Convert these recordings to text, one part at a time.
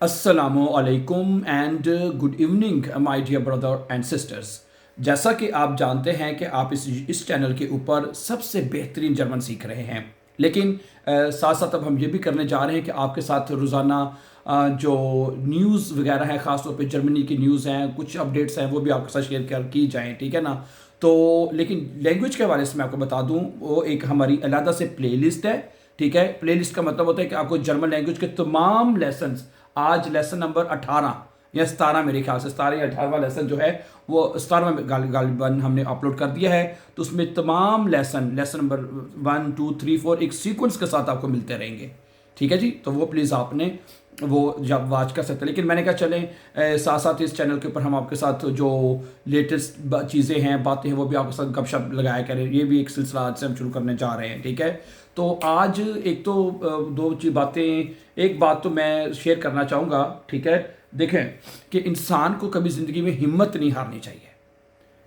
अस्सलामु अलैकुम and good evening my dear brother and sisters. जैसा कि आप जानते हैं कि आप इस चैनल के ऊपर सबसे बेहतरीन जर्मन सीख रहे हैं, लेकिन साथ साथ अब हम ये भी करने जा रहे हैं कि आपके साथ रोज़ाना जो न्यूज़ वगैरह है, ख़ास तौर पे जर्मनी की न्यूज़ हैं, कुछ अपडेट्स हैं, वो भी आपके साथ शेयर की जाएँ, ठीक है ना। तो लेकिन लैंग्वेज के हवाले से मैं आपको बता दूं, वो एक हमारी अलहदा से प्लेलिस्ट है, ठीक है। प्लेलिस्ट का मतलब होता है कि आपको जर्मन लैंग्वेज के तमाम लेसन्स, आज लेसन नंबर 18 या 17, मेरे ख्याल से 17 या 18वां लेसन जो है वो 17वां में गालिबन हमने अपलोड कर दिया है। तो उसमें तमाम लेसन नंबर 1 2 3 4 एक सीक्वेंस के साथ आपको मिलते रहेंगे, ठीक है जी। तो वो प्लीज़ आपने वो जब वाच कर सकते हैं। लेकिन मैंने कहा चलें साथ साथ इस चैनल के ऊपर हम आपके साथ जो लेटेस्ट चीज़ें हैं, बातें हैं, वो भी आपके साथ गपशप लगाया करें। ये भी एक सिलसिला आज से हम शुरू करने जा रहे हैं, ठीक है। तो आज एक तो दो चीज बातें, एक बात तो मैं शेयर करना चाहूँगा, ठीक है। देखें कि इंसान को कभी ज़िंदगी में हिम्मत नहीं हारनी चाहिए,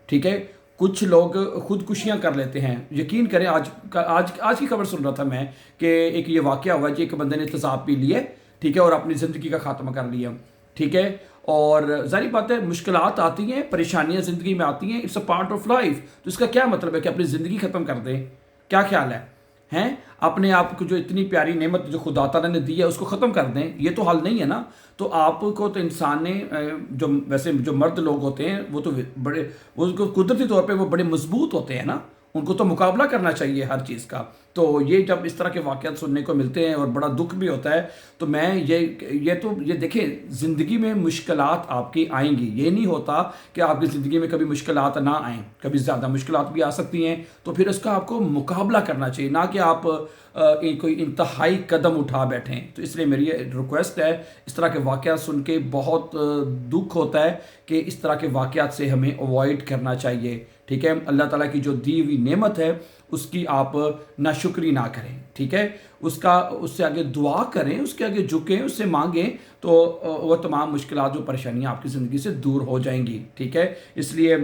ठीक है। कुछ लोग खुदकुशियां कर लेते हैं। यकीन करें, आज की खबर सुन रहा था मैं कि एक ये वाकया हुआ जी, एक बंदे ने तेज़ाब पी लिए, ठीक है, और अपनी ज़िंदगी का खात्मा कर लिया, ठीक है। और जाहिर बात है, मुश्किलात आती हैं, परेशानियां ज़िंदगी में आती हैं, it's a part of life. तो इसका क्या मतलब है कि अपनी ज़िंदगी ख़त्म कर दें? क्या ख्याल है? हैं अपने आप को जो इतनी प्यारी नेमत जो खुदा ताला ने दी है उसको ख़त्म कर दें? ये तो हल नहीं है ना। तो आपको तो इंसान ने जो वैसे जो मर्द लोग होते हैं वो तो बड़े, वो कुदरती तौर पे वो बड़े मजबूत होते हैं ना, उनको तो मुकाबला करना चाहिए हर चीज़ का। तो ये जब इस तरह के वाक़यात सुनने को मिलते हैं और बड़ा दुख भी होता है, तो मैं ये देखें, ज़िंदगी में मुश्किलात आपकी आएंगी। ये नहीं होता कि आपकी ज़िंदगी में कभी मुश्किलात ना आएँ, कभी ज़्यादा मुश्किलात भी आ सकती हैं। तो फिर उसका आपको मुकाबला करना चाहिए, ना कि आप कोई इंतहाई कदम उठा बैठें। तो इसलिए मेरी ये रिक्वेस्ट है, इस तरह के वाक़यात सुन के बहुत दुख होता है कि इस तरह के वाक़यात से हमें अवॉइड करना चाहिए, ठीक है। अल्लाह ताला की जो दी हुई नेमत है उसकी आप नाशुक्री ना करें, ठीक है। उससे आगे दुआ करें, उसके आगे झुकें, उससे मांगें, तो वह तमाम मुश्किलात जो परेशानियां आपकी ज़िंदगी से दूर हो जाएंगी, ठीक है। इसलिए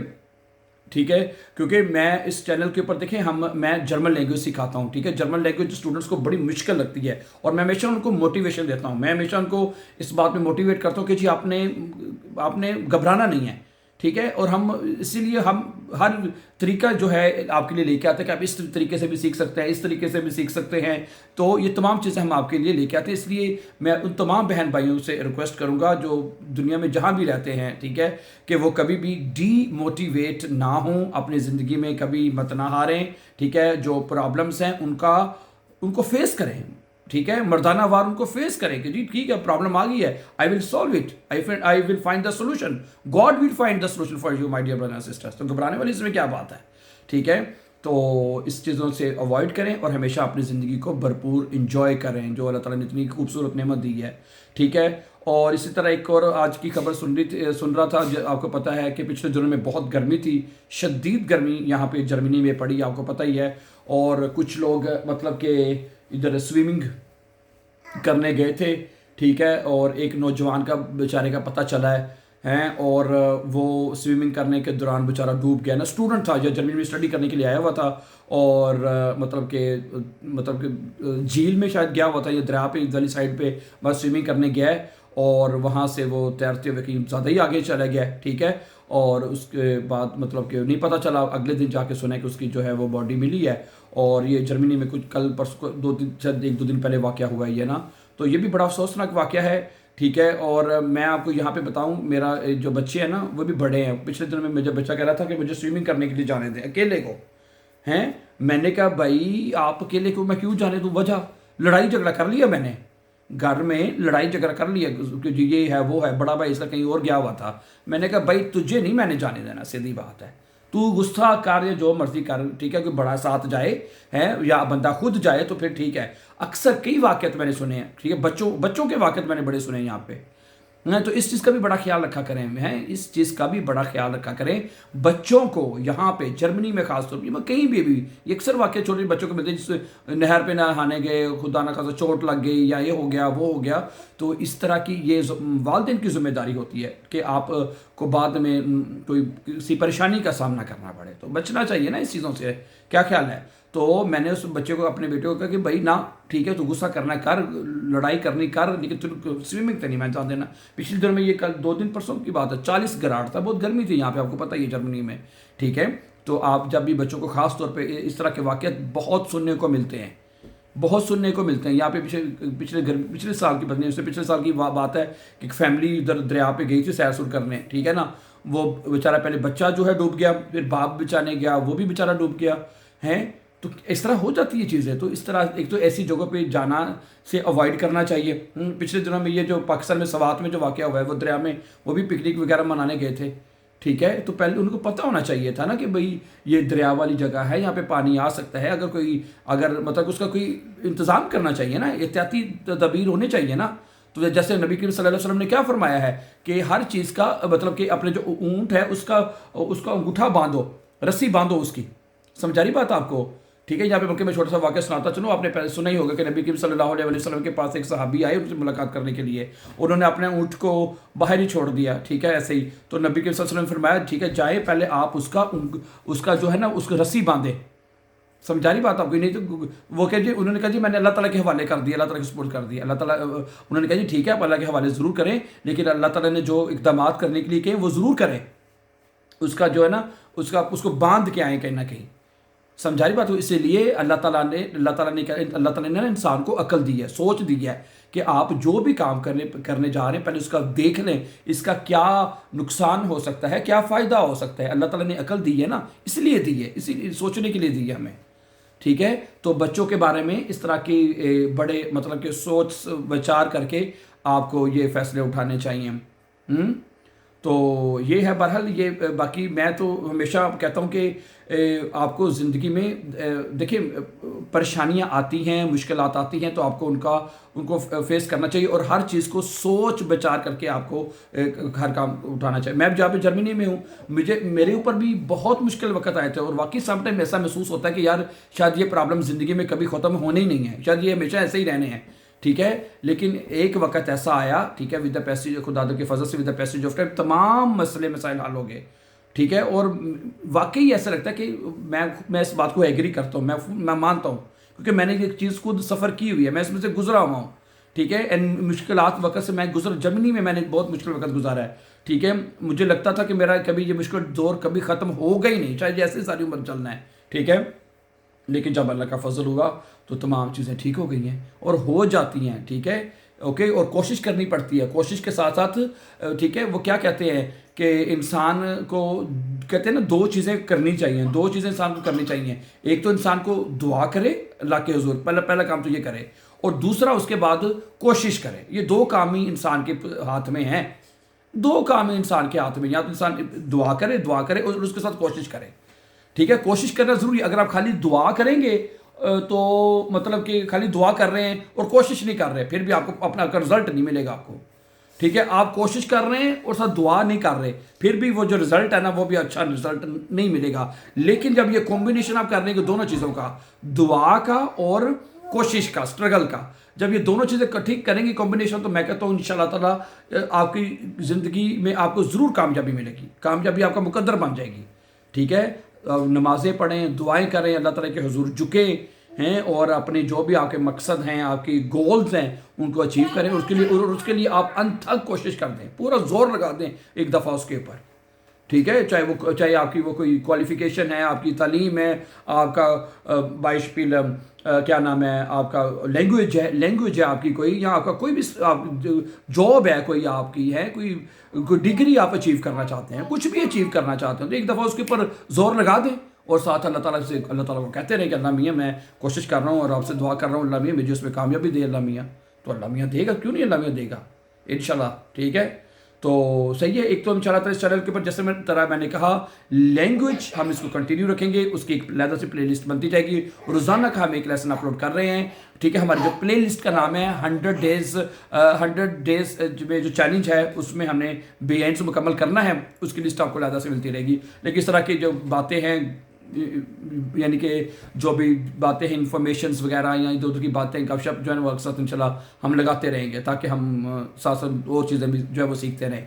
ठीक है, क्योंकि मैं इस चैनल के ऊपर देखें मैं जर्मन लैंग्वेज सिखाता हूँ, ठीक है। जर्मन लैंग्वेज स्टूडेंट्स को बड़ी मुश्किल लगती है और मैं हमेशा उनको मोटिवेशन देता हूँ। मैं हमेशा उनको इस बात में मोटिवेट करता हूँ कि जी आपने घबराना नहीं है, ठीक है। और इसीलिए हम हर तरीका जो है आपके लिए लेके आते हैं कि आप इस तरीके से भी सीख सकते हैं, इस तरीके से भी सीख सकते हैं। तो ये तमाम चीज़ें हम आपके लिए लेके आते हैं। इसलिए मैं उन तमाम बहन भाइयों से रिक्वेस्ट करूंगा जो दुनिया में जहां भी रहते हैं, ठीक है, कि वो कभी भी डीमोटिवेट ना हों, अपनी ज़िंदगी में कभी मत ना हारें, ठीक है। जो प्रॉब्लम्स हैं उनको फेस करें, ठीक है। मर्दाना वार उनको फेस करें कि जी ठीक है, प्रॉब्लम आ गई है, I will solve it, I will find the solution, God will find the solution for you my dear brother and sisters. तो घबराने वाली इसमें क्या बात है, ठीक है। तो इस चीज़ों से अवॉइड करें और हमेशा अपनी ज़िंदगी को भरपूर इंजॉय करें जो अल्लाह ताला ने इतनी खूबसूरत नेमत दी है, ठीक है। और इसी तरह एक और आज की खबर सुन रहा था, आपको पता है कि पिछले दिनों में बहुत गर्मी थी, शदीद गर्मी यहाँ पे जर्मनी में पड़ी, आपको पता ही है। और कुछ लोग मतलब कि इधर स्विमिंग करने गए थे, ठीक है। और एक नौजवान का बेचारे का पता चला है और वो स्विमिंग करने के दौरान बेचारा डूब गया ना। स्टूडेंट था जो जर्मनी में स्टडी करने के लिए आया हुआ था और मतलब कि झील में शायद गया हुआ था या दरिया पे वाली साइड पे बस स्विमिंग करने गया है और वहाँ से वो तैरते हुए कहीं ज़्यादा ही आगे चला गया, ठीक है। और उसके बाद मतलब कि नहीं पता चला, अगले दिन जाके सुना कि उसकी जो है वो बॉडी मिली है। और ये जर्मनी में कुछ कल परसों 2 दिन शायद 1-2 दिन पहले वाक़या हुआ है ये ना। तो ये भी बड़ा अफसोसनाक वाक़या है, ठीक है। और मैं आपको यहाँ पे बताऊँ, मेरा जो बच्चे हैं ना वो भी बड़े हैं। पिछले दिनों में मुझे बच्चा कह रहा था कि मुझे स्विमिंग करने के लिए जाने दें अकेले को, हैं। मैंने कहा भाई आप अकेले को मैं क्यों जाने दूँ? वजह लड़ाई झगड़ा कर लिया मैंने, घर में लड़ाई झगड़ा कर लिया कि जी ये है वो है, बड़ा भाई इसका कहीं और गया हुआ था। मैंने कहा भाई तुझे नहीं मैंने जाने देना, सीधी बात है। तू गुस्सा कर या जो मर्जी कर, ठीक है, कोई बड़ा साथ जाए है या बंदा खुद जाए तो फिर ठीक है। अक्सर कई वाक़यात मैंने सुने हैं, ठीक है, बच्चों के वाक़यात मैंने बड़े सुने हैं यहाँ पे ना। तो इस चीज़ का भी बड़ा ख्याल रखा करें, हैं, इस चीज़ का भी बड़ा ख्याल रखा करें। बच्चों को यहाँ पे जर्मनी में खासतौर पर कहीं भी ये अक्सर वाक़या छोटे बच्चों को मिलते हैं, जिससे नहर पे नहाने गए, खुदा ना खासा चोट लग गई या ये हो गया वो हो गया। तो इस तरह की ये वालिदैन की जिम्मेदारी होती है कि आप को बाद में कोई किसी परेशानी का सामना करना पड़े। तो बचना चाहिए ना इस चीज़ों से, क्या ख्याल है? تو میں نے اس بچے کو اپنے بیٹے کو کہا کہ بھائی نہ ٹھیک ہے تو غصہ کرنا کر، لڑائی کرنی کر، لیکن تو سوئمنگ تو نہیں میں جان دینا۔ پچھلے دنوں میں یہ کل 2 دن پرسوں کی بات ہے 40 گراٹ تھا، بہت گرمی تھی یہاں پہ، آپ کو پتہ ہی ہے جرمنی میں، ٹھیک ہے۔ تو آپ جب بھی بچوں کو خاص طور پہ اس طرح کے واقعات بہت سننے کو ملتے ہیں، بہت سننے کو ملتے ہیں یہاں پہ۔ پچھلے سال کی پتہ نہیں، اس سے پچھلے سال کی بات ہے کہ ایک فیملی ادھر دریا پہ گئی تھی سیر سور کرنے، ٹھیک ہے نا۔ وہ بیچارہ پہلے بچہ جو ہے ڈوب گیا، پھر باپ بچانے گیا، وہ بھی بیچارہ ڈوب گیا ہے۔ تو اس طرح ہو جاتی ہے چیزیں، تو اس طرح ایک تو ایسی جگہوں پہ جانا سے اوائڈ کرنا چاہیے۔ پچھلے دنوں میں یہ جو پاکستان میں سوات میں جو واقعہ ہوا ہے، وہ دریا میں وہ بھی پکنک وغیرہ منانے گئے تھے، ٹھیک ہے۔ تو پہلے ان کو پتہ ہونا چاہیے تھا نا کہ بھئی یہ دریا والی جگہ ہے، یہاں پہ پانی آ سکتا ہے، اگر مطلب اس کا کوئی انتظام کرنا چاہیے نا، احتیاطی تدابیر ہونے چاہیے نا۔ تو جیسے نبی کریم صلی اللہ علیہ وسلم نے کیا فرمایا ہے کہ ہر چیز کا مطلب کہ اپنے جو اونٹ ہے اس کا انگوٹھا باندھو، رسی باندھو اس کی، سمجھا رہی بات آپ کو، ٹھیک ہے۔ یہاں پہ بلکہ میں چھوٹا سا واقعہ سناتا چلوں، آپ نے پہلے سنا ہی ہوگا کہ نبی کریم صلی اللہ علیہ وسلم کے پاس ایک صحابی آئے ان سے ملاقات کرنے کے لیے، انہوں نے اپنے اونٹ کو باہر ہی چھوڑ دیا، ٹھیک ہے ایسے ہی۔ تو نبی کریم صلی اللہ علیہ وسلم نے فرمایا ٹھیک ہے جائے پہلے آپ اس کا جو ہے نا اس کو رسی باندھے، سمجھا رہی بات آپ کو، نہیں تو وہ کہ جی انہوں نے کہا جی میں نے اللہ تعالیٰ کے حوالے کر دیا، اللہ تعالیٰ کے سپورٹ کر دیا، اللہ تعالیٰ انہوں نے کہا جی ٹھیک ہے آپ اللہ کے حوالے ضرور کریں، لیکن اللہ تعالیٰ نے جو اقدامات کرنے کے لیے کہے وہ ضرور کریں، اس کا جو ہے نا اس کو باندھ کے آئیں کہیں نہ کہیں، سمجھا رہی بات ہو۔ اسی لیے اللہ تعالیٰ نے نا انسان کو عقل دی ہے، سوچ دی ہے کہ آپ جو بھی کام کرنے جا رہے ہیں پہلے اس کا دیکھ لیں، اس کا کیا نقصان ہو سکتا ہے، کیا فائدہ ہو سکتا ہے۔ اللہ تعالیٰ نے عقل دی ہے نا، اس لیے دی ہے، اسی لیے سوچنے کے لیے دی ہے ہمیں، ٹھیک ہے۔ تو بچوں کے بارے میں اس طرح کی بڑے مطلب کہ سوچ وچار کر کے آپ کو یہ فیصلے اٹھانے چاہیے۔ تو یہ ہے بہرحال، یہ باقی میں تو ہمیشہ کہتا ہوں کہ آپ کو زندگی میں دیکھیں پریشانیاں آتی ہیں، مشکلات آتی ہیں، تو آپ کو ان کو فیس کرنا چاہیے، اور ہر چیز کو سوچ بچار کر کے آپ کو ہر کام اٹھانا چاہیے۔ میں جہاں پہ جرمنی میں ہوں، میرے اوپر بھی بہت مشکل وقت آئے تھے، اور واقعی سم ٹائم ایسا محسوس ہوتا ہے کہ یار شاید یہ پرابلم زندگی میں کبھی ختم ہونے ہی نہیں ہے، شاید یہ ہمیشہ ایسے ہی رہنے ہیں، ٹھیک ہے۔ لیکن ایک وقت ایسا آیا، ٹھیک ہے، ود دا پیسج خدا کے فضل سے، with the passage of time تمام مسائل حل ہو گئے، ٹھیک ہے۔ اور واقعی ایسا لگتا ہے کہ میں اس بات کو ایگری کرتا ہوں، میں مانتا ہوں، کیونکہ میں نے یہ چیز خود سفر کی ہوئی ہے، میں اس میں سے گزرا ہوا ہوں، ٹھیک ہے۔ مشکلات وقت سے جرمنی میں نے بہت مشکل وقت گزارا ہے، ٹھیک ہے۔ مجھے لگتا تھا کہ میرا کبھی یہ مشکل دور کبھی ختم ہوگا ہی نہیں، چاہے جیسے ساری عمر چلنا ہے، ٹھیک ہے۔ لیکن جب اللہ کا فضل ہوا تو تمام چیزیں ٹھیک ہو گئی ہیں اور ہو جاتی ہیں، ٹھیک ہے، اوکے۔ اور کوشش کرنی پڑتی ہے، کوشش کے ساتھ ساتھ، ٹھیک ہے۔ وہ کیا کہتے ہیں کہ انسان کو کہتے ہیں نا 2 چیزیں کرنی چاہیے، 2 چیزیں انسان کو کرنی چاہیے، ایک تو انسان کو دعا کرے اللہ کے حضور، پہلا کام تو یہ کرے، اور دوسرا اس کے بعد کوشش کرے۔ یہ 2 کام ہی انسان کے ہاتھ میں ہیں، 2 کام ہی انسان کے ہاتھ میں، یا تو انسان دعا کرے اور اس کے ساتھ کوشش کرے، ٹھیک ہے۔ کوشش کرنا ضروری ہے، اگر آپ خالی دعا کریں گے تو مطلب کہ خالی دعا کر رہے ہیں اور کوشش نہیں کر رہے، پھر بھی آپ کو اپنا رزلٹ نہیں ملے گا آپ کو، ٹھیک ہے۔ آپ کوشش کر رہے ہیں اور ساتھ دعا نہیں کر رہے، پھر بھی وہ جو رزلٹ ہے نا وہ بھی اچھا رزلٹ نہیں ملے گا۔ لیکن جب یہ کمبینیشن آپ کر رہے ہیں کہ دونوں چیزوں کا، دعا کا اور کوشش کا، اسٹرگل کا، جب یہ دونوں چیزیں ٹھیک کریں گے کمبینیشن، تو میں کہتا ہوں انشاءاللہ تعالیٰ آپ کی زندگی میں آپ کو ضرور کامیابی ملے گی، کامیابی آپ کا مقدر بن جائے گی، ٹھیک ہے۔ نمازیں پڑھیں، دعائیں کریں، اللہ تعالیٰ کے حضور جھکیں ہیں، اور اپنے جو بھی آپ کے مقصد ہیں، آپ کی گولز ہیں، ان کو اچیو کریں، اس کے لیے آپ انتھک کوشش کر دیں، پورا زور لگا دیں ایک دفعہ اس کے اوپر، ٹھیک ہے۔ چاہے آپ کی وہ کوئی کوالیفیکیشن ہے، آپ کی تعلیم ہے، آپ کا بائشپیل کیا نام ہے، آپ کا لینگویج ہے آپ کی کوئی، یا آپ کا کوئی بھی جاب ہے کوئی آپ کی ہے، کوئی ڈگری آپ اچیو کرنا چاہتے ہیں، کچھ بھی اچیو کرنا چاہتے ہیں، تو ایک دفعہ اس کے اوپر زور لگا دیں، اور ساتھ اللہ تعالیٰ کو کہتے رہیں کہ اللہ میاں میں کوشش کر رہا ہوں اور آپ سے دعا کر رہا ہوں، اللہ میاں مجھے اس میں کامیابی دے اللہ میاں، تو اللہ میاں دے گا، کیوں نہیں اللہ میاں دے گا انشاءاللہ، ٹھیک ہے۔ تو صحیح ہے، ایک تو انشاءاللہ تعالیٰ اس چینل کے اوپر جیسے میں نے کہا لینگویج ہم اس کو کنٹینیو رکھیں گے، اس کی ایک علیحدہ سے پلے لسٹ بنتی جائے گی، روزانہ کا ہم ایک لیسن اپلوڈ کر رہے ہیں، ٹھیک ہے۔ ہماری جو پلے لسٹ کا نام ہے 100 ڈیز میں جو چیلنج ہے اس میں ہم نے بے اینڈ سے مکمل کرنا ہے، اس کی لسٹ آپ کو علیحدہ سے ملتی رہے گی۔ لیکن اس طرح کی جو باتیں ہیں، یعنی کہ جو بھی باتیں ہیں انفارمیشنز وغیرہ یا ادھر ادھر کی باتیں گپ شپ جو ہے وہ اکثر انشاءاللہ ہم لگاتے رہیں گے، تاکہ ہم ساتھ ساتھ وہ چیزیں بھی جو ہے وہ سیکھتے رہیں۔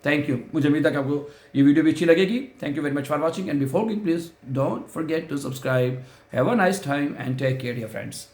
Thank you. मुझे उम्मीद है कि आपको ये वीडियो भी अच्छी लगेगी। Thank you very much for watching and before going please don't forget to subscribe. Have a nice time and take care dear friends.